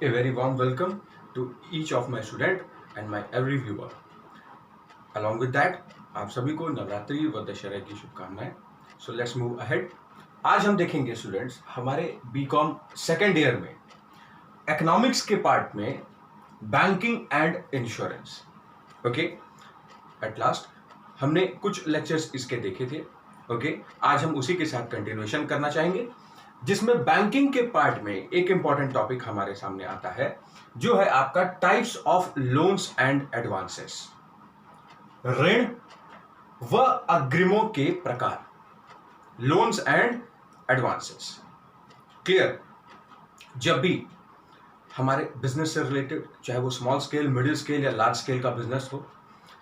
A very warm welcome to each of my student and my every viewer. Along with that, आप सभी को नवरात्रि व दशहरा की शुभकामनाएं. So let's move ahead. आज हम देखेंगे स्टूडेंट्स हमारे बीकॉम सेकेंड ईयर में इकोनॉमिक्स के पार्ट में banking and insurance. Okay, at last हमने कुछ लेक्चर्स इसके देखे थे. ओके, आज हम उसी के साथ कंटिन्यूएशन करना चाहेंगे, जिसमें बैंकिंग के पार्ट में एक इंपॉर्टेंट टॉपिक हमारे सामने आता है, जो है आपका types of loans and advances. ऋण व अग्रिमों के प्रकार, लोन्स एंड एडवांसेस. क्लियर? जब भी हमारे बिजनेस से रिलेटेड, चाहे वो स्मॉल स्केल, मिडिल स्केल या लार्ज स्केल का बिजनेस हो,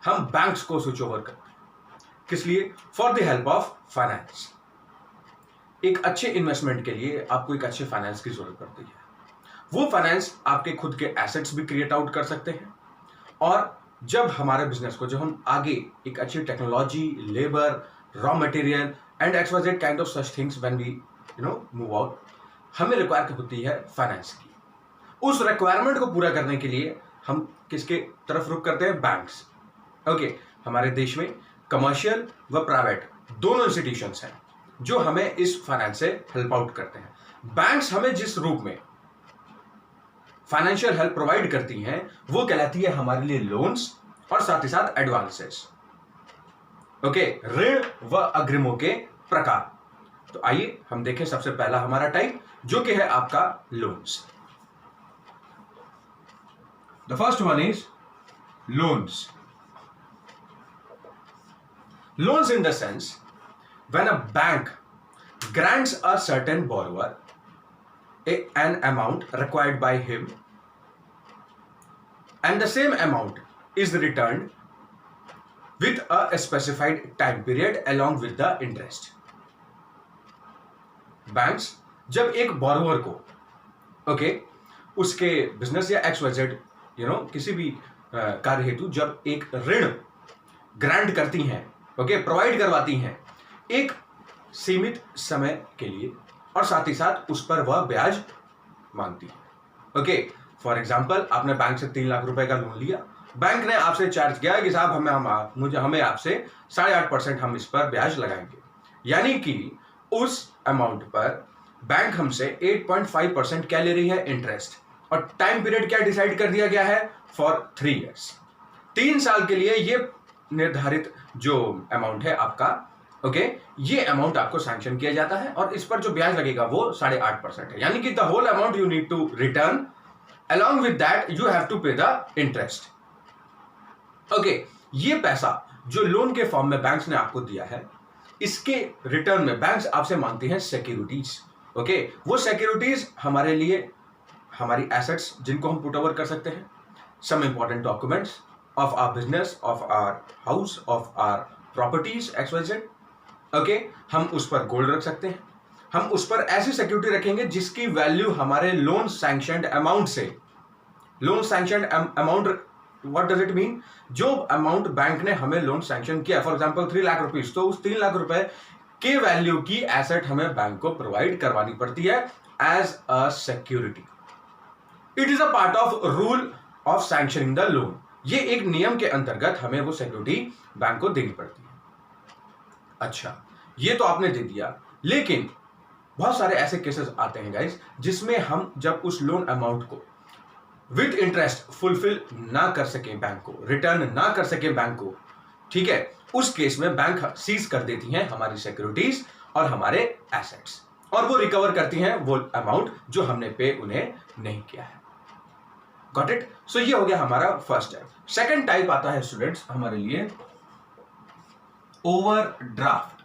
हम बैंक्स को स्विच ओवर करते हैं. किस लिए? For the help of finance. एक अच्छे इन्वेस्टमेंट के लिए आपको एक अच्छे फाइनेंस की जरूरत पड़ती है. वो फाइनेंस आपके खुद के एसेट्स भी क्रिएट आउट कर सकते हैं, और जब हमारे बिजनेस को, जब हम आगे एक अच्छी technology, labour, raw material and XYZ kind of such things when we move out, हमें रिक्वायर होती है फाइनेंस की. उस रिक्वायरमेंट को पूरा करने के लिए हम किसके तरफ रुख करते हैं? बैंक्स. ओके, हमारे देश में कमर्शियल व प्राइवेट दोनों इंस्टीट्यूशंस हैं जो हमें इस फाइनेंस से हेल्प आउट करते हैं. बैंक्स हमें जिस रूप में फाइनेंशियल हेल्प प्रोवाइड करती हैं वो कहलाती है हमारे लिए लोन्स और साथ ही साथ एडवांसेस. ओके, ऋण व अग्रिमों के प्रकार. तो आइए हम देखें सबसे पहला हमारा टाइप, जो कि है आपका loans. The first one is loans. Loans in the sense when a bank grants a certain borrower an amount required by him and the same amount is returned with a specified time period along with the interest. Banks जब एक borrower को उसके business या XYZ किसी भी कार्य हेतु जब एक ऋण ग्रांट करती हैं, प्रोवाइड करवाती हैं एक सीमित समय के लिए, और साथ ही साथ उस पर वह ब्याज मांगती है. फॉर एग्जांपल, आपने बैंक से 3 लाख रुपए का लोन लिया, बैंक ने आपसे चार्ज किया कि साहब हमें आपसे 8.5% हम इस पर ब्याज लगाएंगे. यानी कि उस अमाउंट पर बैंक हमसे 8.5% क्या ले रही है? इंटरेस्ट. और टाइम पीरियड क्या डिसाइड कर दिया गया है? For 3 years. 3 साल के लिए ये निर्धारित जो अमाउंट है आपका, ये अमाउंट आपको सैंक्शन किया जाता है, और इस पर जो ब्याज लगेगा वो 8.5% है. यानी कि the whole amount you need to return, along with that you have to pay the interest. ये पैसा जो लोन के फॉर्म में बैंक्स ने आपको दिया है, इसके रिटर्न में बैंक्स आपसे मांगती हैं सिक्योरिटीज. वो सिक्योरिटीज हमारे लिए हमारी एसेट्स, जिनको हम पुट ओवर कर सकते हैं, some important documents of our business, of our house, of our properties XYZ. हम उस पर गोल्ड रख सकते हैं, हम उस पर ऐसी सिक्योरिटी रखेंगे जिसकी वैल्यू हमारे लोन सैंक्शनड अमाउंट से, loan sanctioned amount, what does it mean? जो अमाउंट बैंक ने हमें लोन सैंक्शन किया, फॉर एग्जांपल 3 लाख रुपीज, तो उस 3 लाख रुपए के वैल्यू की एसेट हमें बैंक को प्रोवाइड करवानी पड़ती है as a security. It is a part of rule of sanctioning the loan. ये एक नियम के अंतर्गत हमें वो सिक्योरिटी बैंक को देनी पड़ती है. अच्छा, ये तो आपने दे दिया, लेकिन बहुत सारे ऐसे केसेस आते हैं गाइस, जिसमें हम जब उस लोन अमाउंट को विद इंटरेस्ट फुलफिल ना कर सके, बैंक को रिटर्न ना कर सके बैंक को, ठीक है, उस केस में बैंक सीज कर देती हैं हमारी सिक्योरिटीज और हमारे एसेट्स, और वो रिकवर करती हैं वो अमाउंट जो हमने पे उन्हें नहीं किया है. Got it? सो ये हो गया हमारा फर्स्ट टाइप. सेकंड टाइप आता है स्टूडेंट्स हमारे लिए overdraft.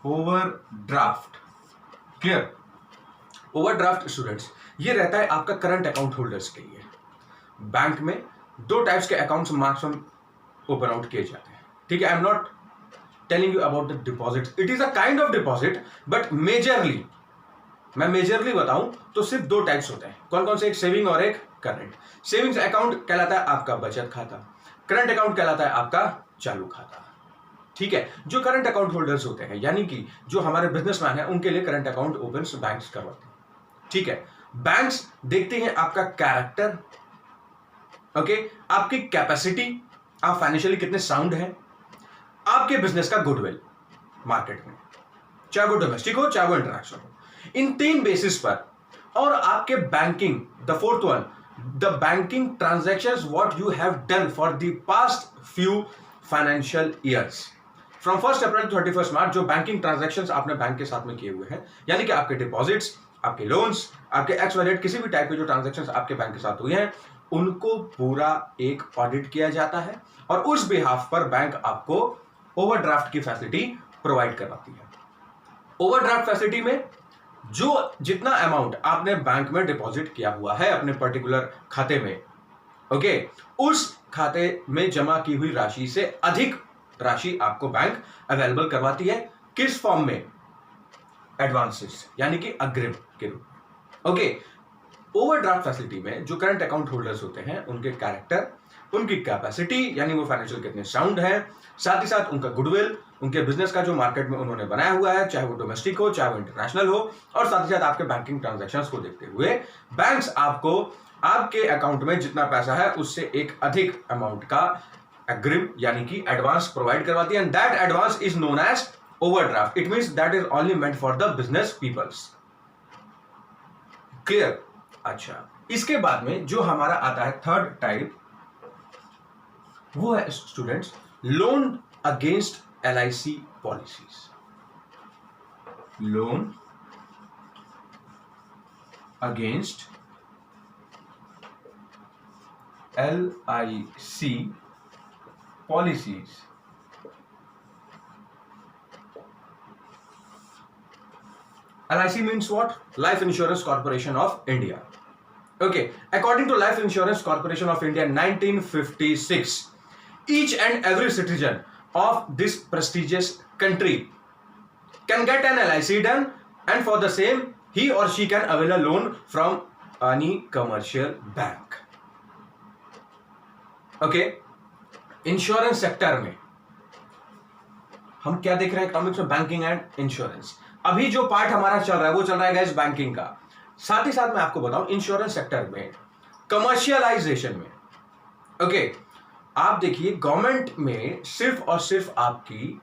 Overdraft, clear? Overdraft students ये रहता है आपका करंट अकाउंट होल्डर्स के लिए. बैंक में 2 टाइप्स के अकाउंट्स मैक्सिमम ओपन आउट किए जाते हैं, ठीक है. I am not telling you about the deposit, it is a kind of deposit, but majorly, मैं मेजरली बताऊं तो सिर्फ 2 टाइप्स होते हैं. कौन कौन से? एक सेविंग और एक करंट. सेविंग्स अकाउंट कहलाता है आपका बचत खाता, करंट अकाउंट कहलाता है आपका चालू खाता. ठीक है, जो करंट अकाउंट होल्डर्स होते हैं, यानी कि जो हमारे बिजनेसमैन है, उनके लिए करंट अकाउंट ओपन बैंक्स करवाते हैं, ठीक है। बैंक्स देखते हैं आपका कैरेक्टर, ओके, आपकी कैपेसिटी, आप फाइनेंशियली कितने साउंड हैं, आपके बिजनेस का गुडविल मार्केट में, चाहे वो डोमेस्टिक हो चाहे वो इंटरनेशनल हो, इन 3 बेसिस पर, और आपके banking, the fourth one, the banking transactions what you have done for the past few financial years, from 1 April to 31 March, जो बैंकिंग ट्रांजैक्शंस आपने बैंक के साथ में किए हुए हैं, यानी कि आपके डिपॉजिट्स, आपके लोन्स, आपके एक्स वाई जेड, किसी भी टाइप के जो ट्रांजैक्शंस आपके बैंक के साथ हुए हैं, उनको पूरा एक ऑडिट किया जाता है, और उस बिहाफ पर बैंक आपको ओवरड्राफ्ट की फैसिलिटी प्रोवाइड करवाती है। ओवरड्राफ्ट फैसिलिटी में जो जितना अमाउंट आपने बैंक में डिपॉजिट किया हुआ है अपने पर्टिकुलर खाते में, ओके, उस खाते में जमा की हुई राशि से अधिक राशि आपको बैंक अवेलेबल करवाती है। किस फॉर्म में? एडवांसेस, यानी कि अग्रिम के रूप में, ओके। ओवरड्राफ्ट फैसिलिटी में जो करंट अकाउंट होल्डर्स होते हैं, उनके कैरेक्टर, उनकी कैपेसिटी, यानी वो फाइनेंशियल कितने साउंड है, साथ ही साथ उनका गुडविल, उनके बिजनेस का जो मार्केट में उन्होंने बनाया हुआ है, चाहे वो डोमेस्टिक हो चाहे वो इंटरनेशनल हो, और साथ ही साथ आपके बैंकिंग ट्रांजैक्शंस को देखते हुए बैंक्स आपको आपके अकाउंट में जितना पैसा है उससे एक अधिक अमाउंट का अग्रिम, यानी कि एडवांस प्रोवाइड करवाती है, and that advance is known as overdraft. It means that is only meant for the business peoples. Clear? अच्छा, इसके बाद में जो हमारा आता है थर्ड टाइप, वो है students loan against LIC policies. Loan against LIC policies। LIC means what? Life Insurance Corporation of India. Okay, according to Life Insurance Corporation of India 1956, each and every citizen of this prestigious country can get an LIC done, and for the same he or she can avail a loan from any commercial bank. Okay, insurance sector में हम क्या देख रहे हैं economics में? Banking and insurance. अभी जो part हमारा चल रहा है वो चल रहा है गाइस बैंकिंग का। साथ ही साथ मैं आपको बताऊं इंश्योरेंस सेक्टर में कमर्शियलाइजेशन में, ओके, आप देखिए गवर्नमेंट में सिर्फ और सिर्फ आपकी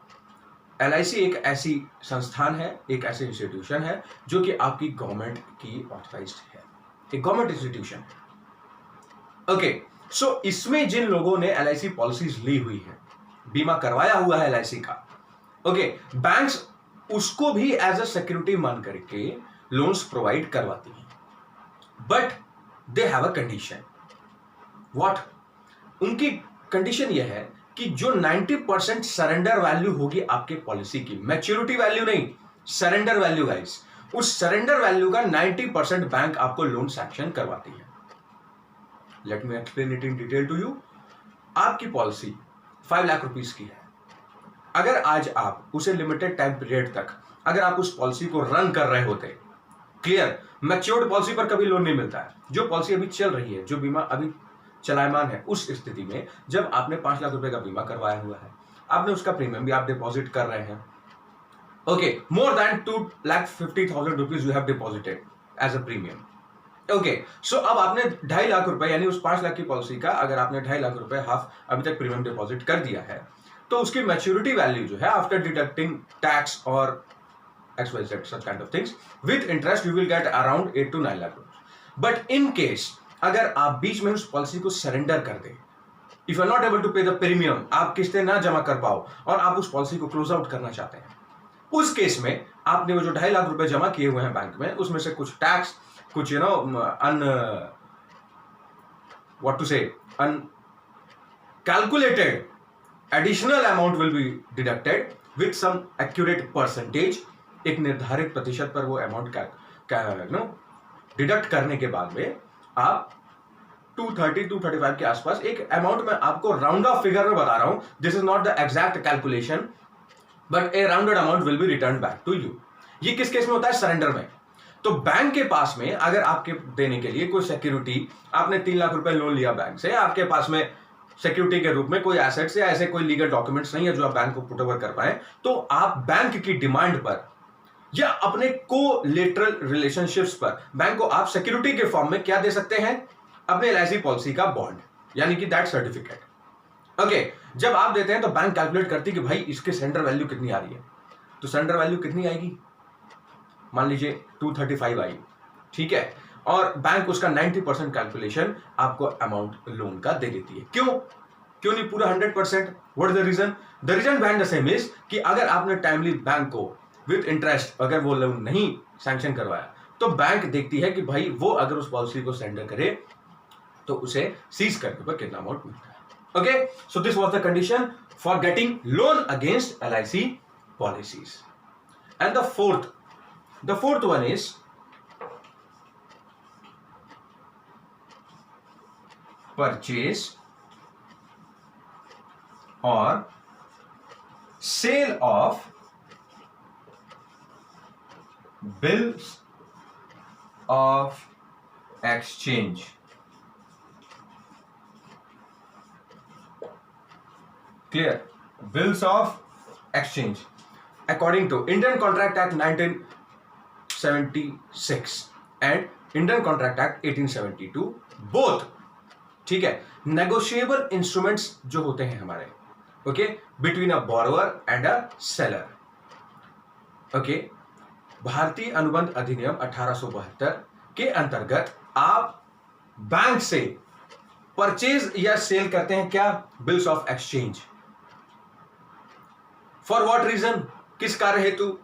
LIC एक ऐसी संस्थान है, एक ऐसे इंस्टीट्यूशन है जो कि आपकी गवर्नमेंट की ऑथराइज्ड है, एक गवर्नमेंट इंस्टीट्यूशन है, ओके। सो इसमें जिन लोगों ने LIC पॉलिसीज ली हुई है, बीमा करवाया हुआ है LIC का, ओके, बैंक्स उसको भी एज अ सिक्योरिटी मान करके लोन्स प्रोवाइड करवाती हैं, but they have a condition. What? उनकी कंडीशन यह है कि जो 90% सरेंडर वैल्यू होगी आपके पॉलिसी की, मैच्योरिटी वैल्यू नहीं, सरेंडर वैल्यू गाइस, उस सरेंडर वैल्यू का 90% बैंक आपको लोन सैंक्शन करवाती है। Let me explain it in detail to you. आपकी पॉलिसी 5 लाख रुपीस की है। अगर आज आप उसे लिमिटेड टाइम पीरियड तक अगर आप उस पॉलिसी को रन कर रहे होते, क्लियर, मैच्योर्ड पॉलिसी पर कभी लोन नहीं मिलता है। जो पॉलिसी अभी चल रही है, जो बीमा अभी चलायमान है, उस स्थिति में जब आपने 5 लाख रुपए का बीमा करवाया हुआ है, आपने उसका प्रीमियम भी आप डिपॉजिट कर रहे हैं, okay, more than 2,50,000 rupees you have deposited as a premium, okay. So अब आपने 2.5 लाख रुपए, यानी उस 5 लाख की पॉलिसी का अगर आपने 2.5 लाख रुपए हाफ अभी तक प्रीमियम डिपॉजिट कर दिया है, तो उसकी मैच्योरिटी वैल्यू जो है आफ्टर डिडक्टिंग टैक्स और XYZ such kind of things with interest you will get around 8 to 9 lakh रुपए। बट इन केस अगर आप बीच में उस पॉलिसी को सरेंडर कर दें, if you are not able to pay the premium, आप किस्तें ना जमा कर पाओ और आप उस पॉलिसी को क्लोज आउट करना चाहते हैं, उस केस में आपने वो जो 2.5 लाख रुपए जमा किए हुए हैं बैंक में, उसमें से कुछ टैक्स, कुछ uncalculated additional amount will be deducted with some accurate percentage। एक निर्धारित प्रतिशत पर वो अमाउंट डिडक्ट करने के बाद में आप 230-235 के आसपास एक अमाउंट में आपको राउंड ऑफ फिगर में बता रहा हूं, this is not the exact calculation, but a rounded amount will be return back to you. ये किस केस में होता है? सरेंडर में। तो बैंक के पास में अगर आपके देने के लिए कोई सिक्योरिटी, आपने 3 लाख रुपए लोन लिया बैंक से, आपके पास में सिक्योरिटी के रूप में कोई एसेट्स या ऐसे कोई लीगल डॉक्यूमेंट्स नहीं है जो आप बैंक को पुट ओवर कर पाए, तो आप बैंक की डिमांड पर या अपने कोलेटरल रिलेशनशिप्स पर बैंक को आप सिक्योरिटी के फॉर्म में क्या दे सकते हैं, अपने एलआईसी पॉलिसी का बॉन्ड, यानी कि दैट सर्टिफिकेट। ओके, जब आप देते हैं तो बैंक कैलकुलेट करती है कि भाई इसके सरेंडर वैल्यू कितनी आ रही है, तो सरेंडर वैल्यू कितनी आएगी, मान लीजिए 235 आई, ठीक है, और बैंक उसका 90% कैलकुलेशन आपको अमाउंट लोन का दे देती है। क्यों नहीं पूरा 100%? What is the reason? The reason behind the same is कि अगर आपने टाइमली बैंक को विद इंटरेस्ट अगर वो लोन नहीं सैंक्शन करवाया, तो बैंक देखती है कि भाई वो अगर उस पॉलिसी को सरेंडर करे तो उसे सीज करने पर कितना अमाउंट मिलता है। Okay, so this was the condition for getting loan against LIC policies. And the fourth one is purchase or sale of bills of exchange. Clear? Bills of exchange according to Indian Contract Act 1976 and Indian Contract Act 1872 both, ठीक है, negotiable instruments जो होते हैं हमारे, okay, between a borrower and a seller. Okay, भारतीय अनुबंध अधिनियम 1872 के अंतर्गत आप बैंक से परचेज या सेल करते हैं क्या, bills of exchange. For what reason, किस कार्य हेतु?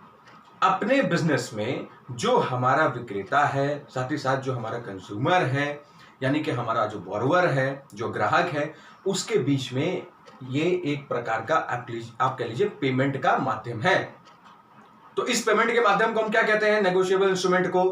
अपने बिजनेस में जो हमारा विक्रेता है, साथ ही साथ जो हमारा कंज्यूमर है, यानी कि हमारा जो बोरोवर है, जो ग्राहक है, उसके बीच में ये एक प्रकार का आप कह लीजिए पेमेंट का माध्यम है। तो इस पेमेंट के माध्यम को हम क्या कहते हैं, नेगोशिएबल इंस्ट्रूमेंट को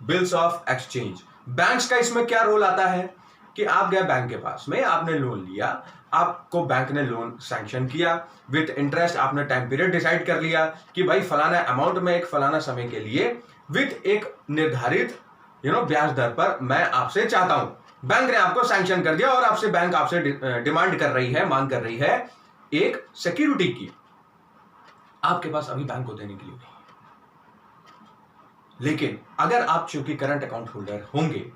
बिल्स ऑफ एक्सचेंज। बैंक्स का इसमें क्या रोल आता है कि आप गए बैंक के पास में, आपने लोन लिया, आपको बैंक ने लोन सैंक्शन किया विद इंटरेस्ट, आपने टाइम पीरियड डिसाइड कर लिया कि भाई फलाना अमाउंट में एक फलाना समय के लिए विद एक निर्धारित ब्याज दर पर मैं आपसे चाहता हूं। बैंक ने आपको सैंक्शन कर दिया और आपसे बैंक आपसे डिमांड कर रही है, मांग कर रही है एक सिक्योरिटी की। आपके पास अभी बैंक को देने के लिए नहीं, लेकिन अगर आप चूंकि करंट अकाउंट होल्डर होंगे,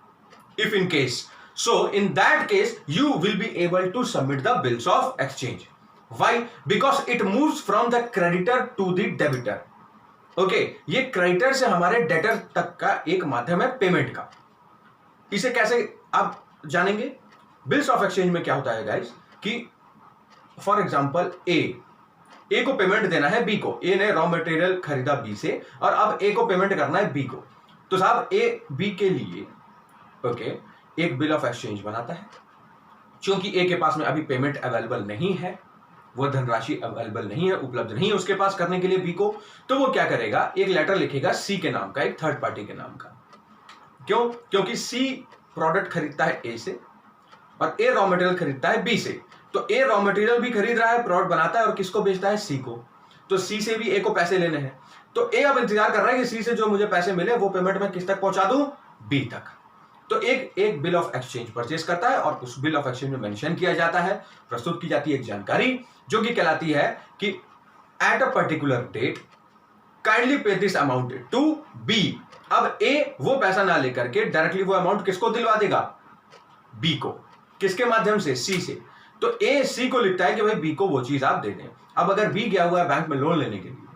if in case, so in that case you will be able to submit the bills of exchange. Why? Because it moves from the creditor to the debtor. Okay, ये creditor से हमारे debtor तक का एक माध्यम है payment का। इसे कैसे आप जानेंगे? बिल्स ऑफ एक्सचेंज में क्या होता है गाइस कि फॉर एग्जांपल ए को पेमेंट देना है बी को। ए ने रॉ मटेरियल खरीदा बी से और अब ए को पेमेंट करना है बी को। तो साहब ए बी के लिए ओके एक बिल ऑफ एक्सचेंज बनाता है। क्योंकि ए के पास में अभी पेमेंट अवेलेबल नहीं है, वो धनराशि अवेलेबल नहीं है, उपलब्ध नहीं है उसके पास करने के लिए बी को, तो वो क्या करेगा, एक लेटर लिखेगा सी के नाम का, एक थर्ड पार्टी के नाम का। क्यों? क्योंकि सी प्रोडक्ट खरीदता है ए से और ए रॉ मटेरियल खरीदता है बी से। तो ए रॉ मटेरियल भी खरीद रहा है, प्रोडक्ट बनाता है और किसको बेचता है, सी को। तो सी से भी ए को पैसे लेने हैं। तो ए अब इंतजार कर रहा है कि सी से जो मुझे पैसे मिले वो पेमेंट मैं किस तक पहुंचा दूं, बी तक। तो एक बिल ऑफ एक्सचेंज परचेज करता है और उस बिल ऑफ एक्सचेंज में मेंशन किया जाता है, प्रस्तुत की जाती है एक जानकारी जो कि कहलाती है कि at a particular date kindly pay this amount to be. अब ए वो पैसा ना लेकर के डायरेक्टली वो अमाउंट किसको दिलवा देगा, बी को। किसके माध्यम से, सी से। तो ए सी को लिखता है कि भाई बी को वो चीज आप दे दें। अब अगर बी गया हुआ है बैंक में लोन लेने के लिए,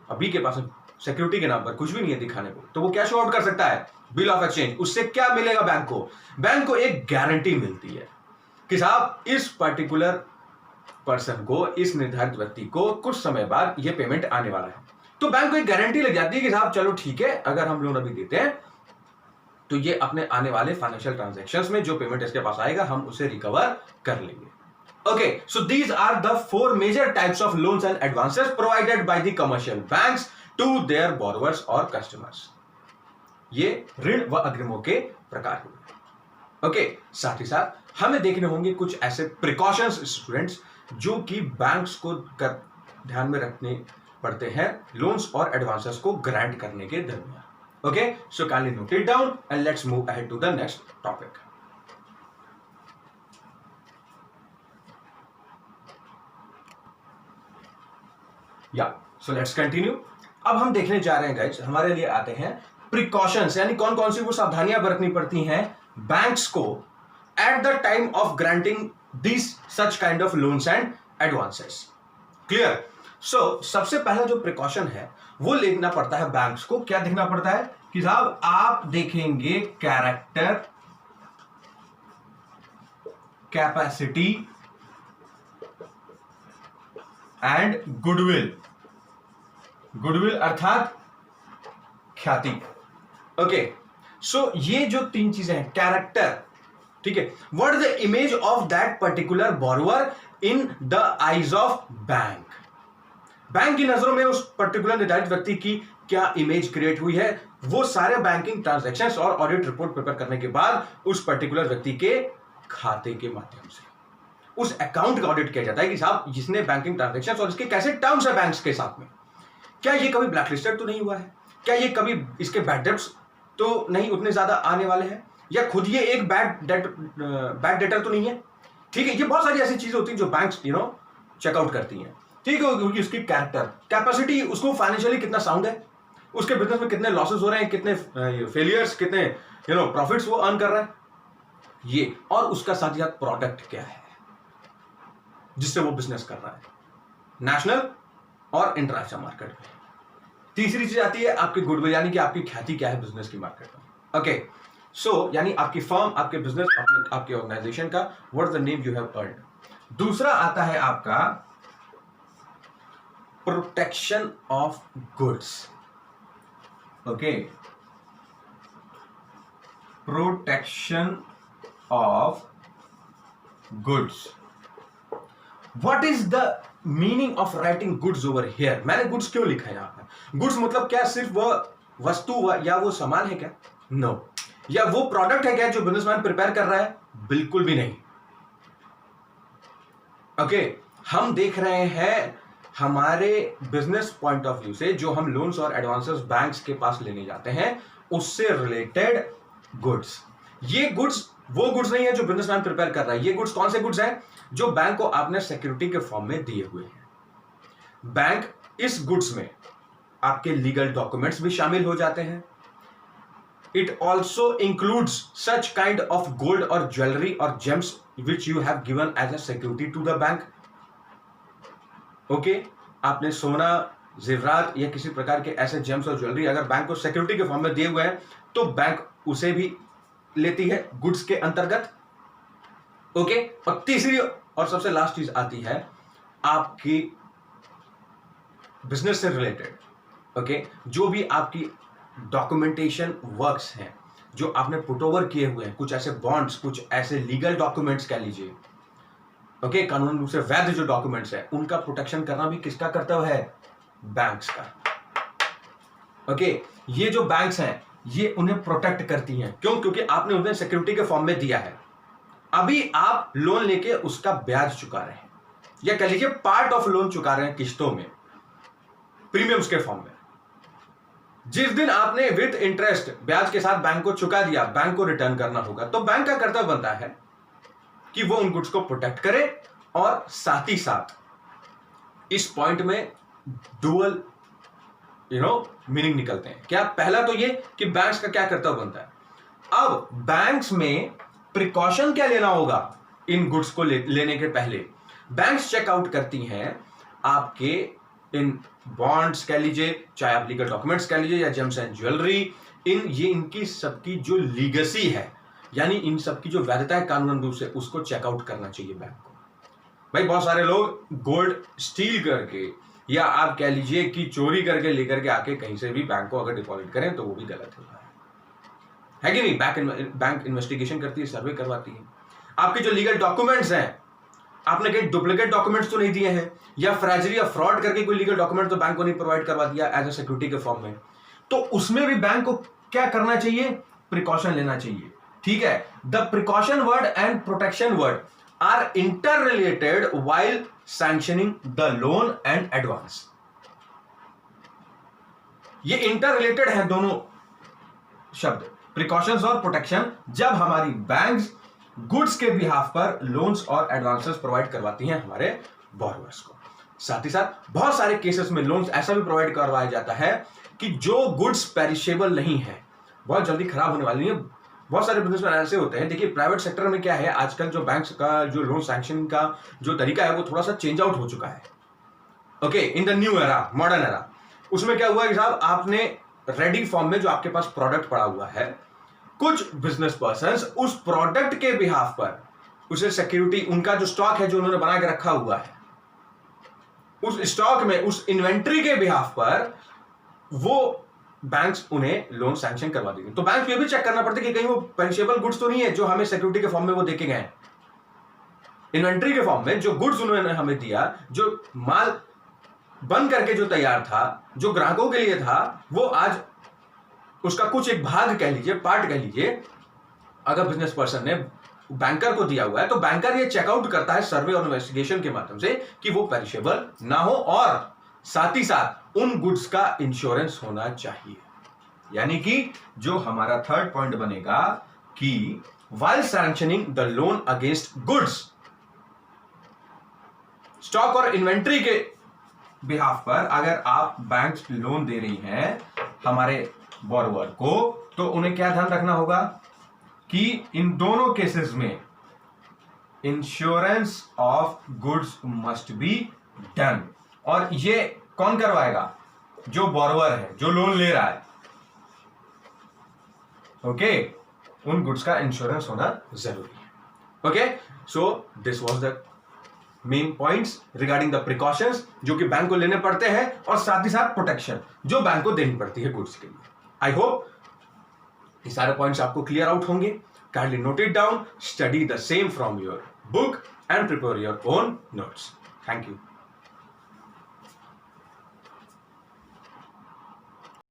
अब बी के पास सिक्योरिटी के नाम पर कुछ भी नहीं है दिखाने को, तो वो क्या शो आउट कर सकता है, बिल ऑफ एक्सचेंज। उससे क्या मिलेगा बैंक को, बैंक को एक गारंटी मिलती है कि साहब इस पर्टिकुलर पर्सन को, इस निर्धारित व्यक्ति को कुछ समय बाद ये पेमेंट आने वाला है। तो बैंक को एक गारंटी लग जाती है कि साहब चलो ठीक है, अगर हम लोन अभी देते हैं तो ये अपने आने वाले फाइनेंशियल ट्रांजैक्शंस में जो पेमेंट इसके पास आएगा हम उसे रिकवर कर लेंगे। Okay, so these are the four major types of loans and advances provided by the commercial banks to their borrowers or customers. ये ऋण व अग्रिमों के प्रकार हुए। ओके, साथ ही साथ हमें देखने होंगे कुछ ऐसे प्रिकॉशंस स्टूडेंट्स जो कि बैंक्स को ध्यान में रखने पड़ते हैं लोन्स और एडवांसेस को ग्रांट करने के दरमियान। Okay, so kindly note it down and let's move ahead to the next topic. या सो लेट्स कंटिन्यू। अब हम देखने जा रहे हैं गाइस, हमारे लिए आते हैं प्रिकॉशंस, यानी कौन कौन सी वो सावधानियां बरतनी पड़ती हैं बैंक्स को at the time of granting this such kind of loans and advances. Clear? So सबसे पहला जो प्रिकॉशन है वो लेना पड़ता है बैंक्स को। क्या देखना पड़ता है कि साहब आप देखेंगे character, capacity and goodwill. Goodwill अर्थात ख्याति। ओके, सो ये जो तीन चीजें हैं, कैरेक्टर, ठीक है, what is the image of that particular borrower in the eyes of bank. Bank की नजरों में उस पर्टिकुलर निर्धारित व्यक्ति की क्या इमेज क्रिएट हुई है, वो सारे बैंकिंग ट्रांजैक्शंस और ऑडिट रिपोर्ट प्रिपेयर करने के बाद उस पर्टिकुलर व्यक्ति के खाते के माध्यम से उस अकाउंट का ऑडिट किया जाता है कि साहब जिसने बैंकिंग ट्रांजैक्शंस और इसके कैसे टर्म्स है बैंक्स के साथ में, क्या ये कभी ब्लैकलिस्टेड तो नहीं हुआ है, क्या ये कभी इसके बैड डेट्स तो नहीं उतने ज्यादा आने वाले हैं, या खुद ये एक बैड डेटर तो नहीं है। ठीक है, ये बहुत सारी ऐसी चीजें होती हैं जो बैंक्स चेकआउट करती हैं। ठीक है, क्योंकि उसकी कैरेक्टर, कैपेसिटी, उसको फाइनेंशियली कितना साउंड है, उसके बिजनेस में कितने लॉसेस हो रहे हैं, कितने फेलियर्स, कितने प्रॉफिट्स वो अर्न कर रहा है, ये, और उसका साथ ही साथ प्रोडक्ट क्या है जिससे वो बिजनेस कर रहा है नेशनल और इंटरनेशनल मार्केट में। तीसरी चीज आती है आपकी गुडविल, यानी कि आपकी ख्याति क्या है बिजनेस की मार्केट में। ओके, सो यानी आपकी फर्म, आपके बिजनेस, आपके ऑर्गेनाइजेशन का what the name you have earned. दूसरा आता है आपका protection of goods. Okay, protection of goods. What is the meaning of writing goods over here. मैंने गुड्स क्यों लिखा है यहां पर? गुड्स मतलब क्या सिर्फ वो वस्तु या वो सामान है क्या? नो। या वो प्रोडक्ट है क्या जो बिजनेसमैन प्रिपेयर कर रहा है? बिल्कुल भी नहीं। ओके, हम देख रहे हैं हमारे बिजनेस पॉइंट ऑफ व्यू से जो हम लोन्स और एडवांसेस बैंक्स के पास लेने जाते हैं उससे रिलेटेड गुड्स। ये गुड्स वो गुड्स नहीं है जो बिजनेसमैन प्रिपेयर कर रहा है। ये गुड्स कौन से गुड्स हैं? जो बैंक को आपने सिक्योरिटी के फॉर्म में दिए हुए हैं। बैंक इस गुड्स में आपके लीगल डॉक्यूमेंट्स भी शामिल हो जाते हैं। It also includes such kind of gold और ज्वेलरी और gems which you have given as a security to the bank. Okay, आपने सोना, जेवरात या किसी प्रकार के ऐसे जेम्स और ज्वेलरी अगर बैंक को सिक्योरिटी के फॉर्म में दिए हुए हैं तो बैंक उसे भी लेती है गुड्स के अंतर्गत। ओके, और तीसरी और सबसे लास्ट चीज आती है आपकी बिजनेस से रिलेटेड। ओके, जो भी आपकी डॉक्यूमेंटेशन वर्क्स हैं जो आपने पुट ओवर किए हुए हैं, कुछ ऐसे बॉन्ड्स, कुछ ऐसे लीगल डॉक्यूमेंट्स कह लीजिए, ओके, कानून रूप से वैध जो डॉक्यूमेंट्स है उनका प्रोटेक्शन करना भी किसका कर्तव्य है? बैंक्स का। ओके, ये जो बैंक्स हैं ये उन्हें प्रोटेक्ट करती हैं। क्यों? क्योंकि आपने उन्हें सिक्योरिटी के फॉर्म में दिया है। अभी आप लोन लेके उसका ब्याज चुका रहे हैं, या कह लीजिए पार्ट ऑफ लोन चुका रहे हैं किस्तों में, प्रीमियम्स के फॉर्म में। जिस दिन आपने विद इंटरेस्ट ब्याज के साथ बैंक को चुका दिया, बैंक को रिटर्न करना होगा, तो बैंक का कर्तव्य बनता है कि वो उन गुड्स को प्रोटेक्ट करे। और साथ ही साथ इस पॉइंट में डुअल मीनिंग निकलते हैं। क्या? पहला तो ये कि बैंक्स का क्या कर्तव्य बनता है। अब बैंक्स में प्रिकॉशन क्या लेना होगा इन गुड्स को लेने के पहले? बैंक्स चेकआउट करती हैं आपके इन बॉन्ड्स कह लीजिए, चाहे आप लीगल डॉक्यूमेंट्स कह लीजिए, या जेम्स एंड ज्वेलरी, इनकी सबकी जो लीगेसी है, यानी इन सबकी जो वैधता है कानूनन रूप से, उसको चेकआउट करना चाहिए बैंक को। भाई बहुत सारे लोग गोल्ड स्टील करके या आप कह लीजिए कि चोरी करके लेकर के आके कहीं से भी बैंक को अगर डिपॉजिट करें तो वो भी गलत होता है कि नहीं? बैंक इन्वेस्टिगेशन करती है, सर्वे करवाती है। आपके जो लीगल डॉक्यूमेंट्स हैं, आपने कहीं डुप्लीकेट डॉक्यूमेंट्स तो नहीं दिए हैं, या फ्रैजरी या फ्रॉड करके कोई लीगल डॉक्यूमेंट तो बैंक को नहीं प्रोवाइड करवा दिया एज अ सिक्योरिटी के फॉर्म में, तो उसमें भी बैंक को क्या करना चाहिए? प्रिकॉशन लेना चाहिए। ठीक है, the precaution word and protection word are inter related while sanctioning the loan and advance. ये इंटर रिलेटेड है दोनों शब्द, प्रिकॉशंस और प्रोटेक्शन, जब हमारी बैंक्स गुड्स के बिहाफ पर लोन्स और एडवांसेस प्रोवाइड करवाती हैं हमारे बोरोवर्स को। साथ ही साथ बहुत सारे केसेस में लोन्स ऐसा भी प्रोवाइड करवाया जाता है कि जो गुड्स पेरिशेबल नहीं है, बहुत जल्दी खराब होने वाली नहीं है। बहुत सारे बिजनेसमैन ऐसे होते हैं। देखिए प्राइवेट सेक्टर में क्या है, आजकल जो बैंक्स का जो लोन सैंक्शन का जो तरीका है वो थोड़ा सा चेंज आउट हो चुका है। Okay, in the new era, modern era. उसमें क्या हुआ कि साहब आपने रेडी फॉर्म में जो आपके पास प्रोडक्ट पड़ा हुआ है, कुछ बिजनेस पर्संस उस प्रोडक्ट के बिहाफ पर उसे सिक्योरिटी, उनका जो स्टॉक है जो उन्होंने बना के रखा हुआ है, उस स्टॉक में उस इन्वेंट्री के बिहाफ पर वो बैंक्स उन्हें लोन सैंक्शन करवा देंगे। तो बैंक को ये भी चेक करना पड़ता है कि कहीं वो पेरिशेबल गुड्स तो नहीं है जो हमें सिक्योरिटी के फॉर्म में वो देके गए। इन्वेंट्री के फॉर्म में जो गुड्स उन्होंने हमें दिया, जो माल बन करके जो तैयार था, जो ग्राहकों के लिए था, वो आज उसका कुछ एक भाग कह लीजिए, पार्ट कह लीजिए, अगर बिजनेस पर्सन ने बैंकर को दिया हुआ है तो बैंकर ये चेकआउट करता है सर्वे और इन्वेस्टिगेशन के माध्यम से कि वो पेरिशेबल ना हो, और साथ ही साथ उन गुड्स का इंश्योरेंस होना चाहिए। यानी कि जो हमारा थर्ड पॉइंट बनेगा कि while sanctioning the loan against goods, stock और इन्वेंट्री के बिहाफ पर अगर आप बैंक लोन दे रही हैं हमारे बोरोवर को, तो उन्हें क्या ध्यान रखना होगा कि इन दोनों केसेस में insurance of goods must be done. और ये कौन करवाएगा? जो बोरोवर है, जो लोन ले रहा है। ओके, उन गुड्स का इंश्योरेंस होना जरूरी है। Okay, so this was the main points regarding the precautions जो कि बैंक को लेने पड़ते हैं, और साथ ही साथ प्रोटेक्शन जो बैंक को देनी पड़ती है गुड्स के लिए। आई होप ये सारे पॉइंट्स आपको क्लियर आउट होंगे। Kindly note it down, study the same from your book and prepare your own notes. Thank you.